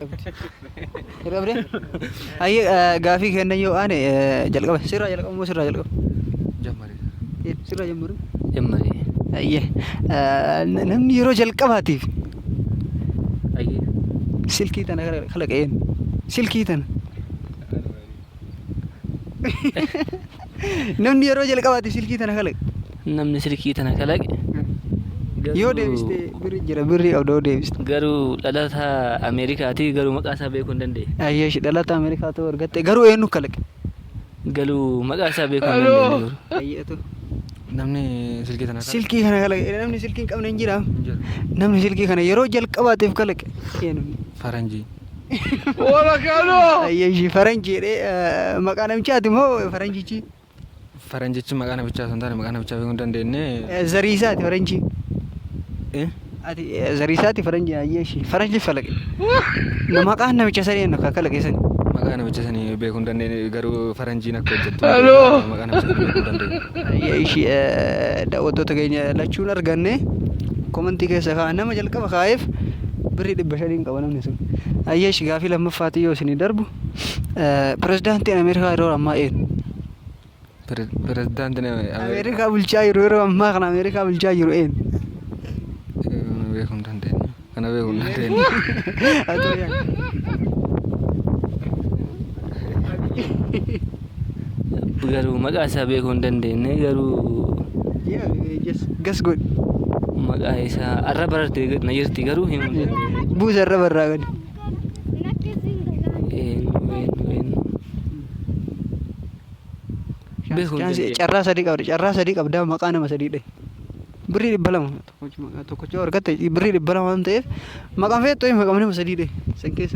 Jalqabdee? Gaafii kennan yoo aane jalqaba sirraa jalqaba moo sirraa jalqaba? Jammari. Sirraa jammaru? Jammari. Ayyee namni yeroo jalqabaatiif Ayyee. silkii tana kalaqeen silkii tana namni yeroo jalqabaatiif silkii tana kalaqe Namni silkii tana kalaqe. yoo deebiste birri jira birri odoo deebiste. Garuu dhalata Ameerikaati garuu maqaa isaa beekuu hin dandeenye. Ayyee dhalata Ameerikaa ta'uu argatte garuu eenyu kalaqe? Garuu maqaa isaa beekuu hin dandeenye. Ayyeetu Namni silkii tana silkii kana kalaqe namni silkii hin qabne hin jiraa? jiru. Namni silkii kana yeroo jalqabaatiif kalaqe eenyu? Faranjii. Ayyee faranjii jedhee maqaa namichaati moo faranjichi? Faranjichi maqaa namichaa osoo hin taane maqaa namichaa beekuu hin dandeenye. Zariisaati faranjii. Eh? Ati zariisaati faranjii ayyee faranjii kalaqe. Maqaan namicha sanii eenyu akka kalaqe sanii? Maqaa namicha sanii beekuu hin dandeenye garuu faranjiin akka hojjettu maqaa namicha sanii beekuu hin dandeenye. Ayyee daawwattoota keenya lachuun arganne komantii keessa kaa'an nama jalqaba kaa'eef birrii 500 qaba namni sun. Ayyee gaafii lammaffaati yoo isinii darbu pirezidaantiin Ameerikaa yeroo ammaa eenyu? Pirezidaantiin Ameerikaa bulchaa jiru yeroo ammaa kana Ameerikaa bulchaa jiru eenyu? beekuu hin dandeenye. Kana beekuu hin dandeenye. Garuu maqaa isaa beekuu hin dandeenye garuu Gas godhi. maqaa isaa arra bararte na jirti garuu himuu hin dandeenye. Buusa irra barraa gadi. Beekuu hin dandeenye. Carraa sadii qabda maqaa nama sadii dhahi. Birrii 200 tokkocha argatte birrii 200 waan ta'eef maqaan feettoo maqaa nama sadii dhahi. San keessa